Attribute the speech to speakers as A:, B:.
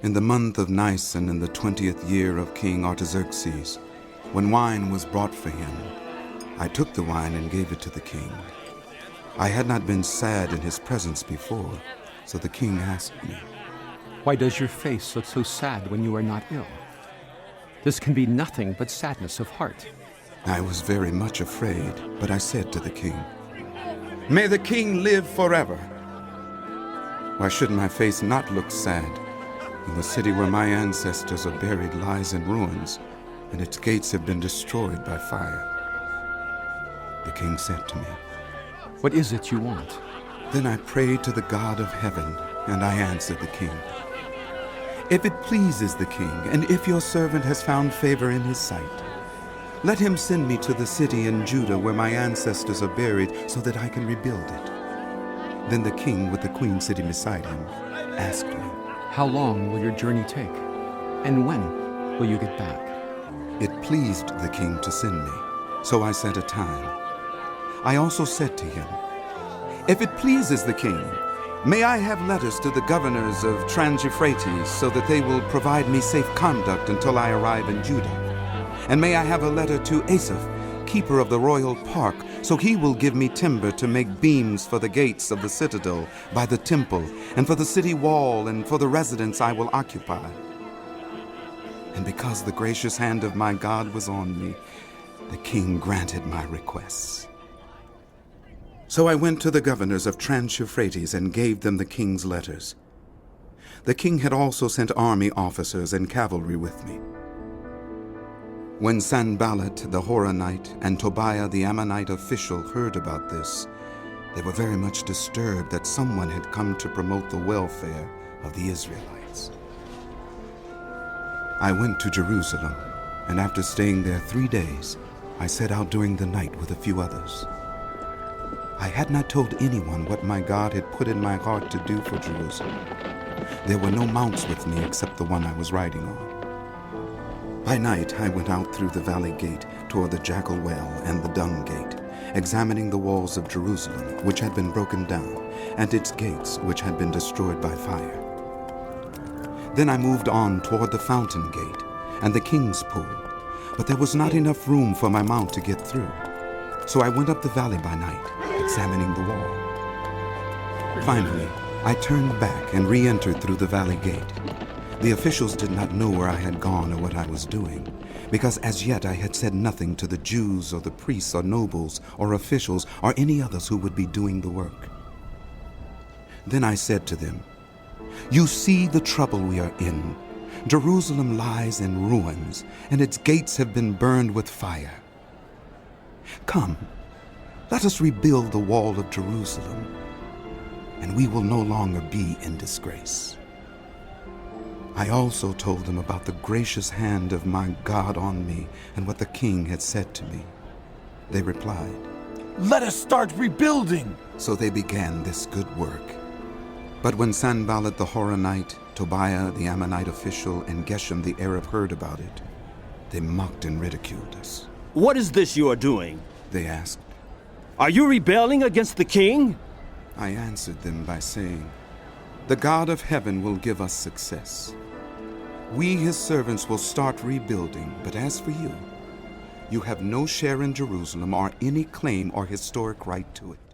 A: In the month of Nisan, in the 20th year of King Artaxerxes, when wine was brought for him, I took the wine and gave it to the king. I had not been sad in his presence before, so the king asked me,
B: "Why does your face look so sad when you are not ill? This can be nothing but sadness of heart."
A: I was very much afraid, but I said to the king, "May the king live forever. Why should my face not look sad when the city where my ancestors are buried lies in ruins, and its gates have been destroyed by fire?" The king said to me,
B: "What is it you want?"
A: Then I prayed to the God of heaven, and I answered the king, "If it pleases the king, and if your servant has found favor in his sight, let him send me to the city in Judah where my ancestors are buried, so that I can rebuild it." Then the king, with the queen sitting beside him, asked me,
B: "How long will your journey take? And when will you get back?"
A: It pleased the king to send me, so I set a time. I also said to him, "If it pleases the king, may I have letters to the governors of Trans-Euphrates, so that they will provide me safe conduct until I arrive in Judah? And may I have a letter to Asaph, keeper of the royal park, so he will give me timber to make beams for the gates of the citadel, by the temple, and for the city wall, and for the residence I will occupy." And because the gracious hand of my God was on me, the king granted my requests. So I went to the governors of Trans-Euphrates and gave them the king's letters. The king had also sent army officers and cavalry with me. When Sanballat the Horonite and Tobiah the Ammonite official heard about this, they were very much disturbed that someone had come to promote the welfare of the Israelites. I went to Jerusalem, and after staying there 3 days, I set out during the night with a few others. I had not told anyone what my God had put in my heart to do for Jerusalem. There were no mounts with me except the one I was riding on. By night I went out through the valley gate toward the jackal well and the dung gate, examining the walls of Jerusalem, which had been broken down, and its gates, which had been destroyed by fire. Then I moved on toward the fountain gate and the king's pool, but there was not enough room for my mount to get through. So I went up the valley by night, examining the wall. Finally, I turned back and re-entered through the valley gate. The officials did not know where I had gone or what I was doing, because as yet I had said nothing to the Jews or the priests or nobles or officials or any others who would be doing the work. Then I said to them, "You see the trouble we are in. Jerusalem lies in ruins, and its gates have been burned with fire. Come, let us rebuild the wall of Jerusalem, and we will no longer be in disgrace." I also told them about the gracious hand of my God on me and what the king had said to me. They replied,
C: "Let us start rebuilding."
A: So they began this good work. But when Sanballat the Horonite, Tobiah the Ammonite official, and Geshem the Arab heard about it, they mocked and ridiculed us.
D: "What is this you are doing?"
A: They asked.
D: "Are you rebelling against the king?"
A: I answered them by saying, "The God of heaven will give us success. We, his servants, will start rebuilding, but as for you, you have no share in Jerusalem or any claim or historic right to it."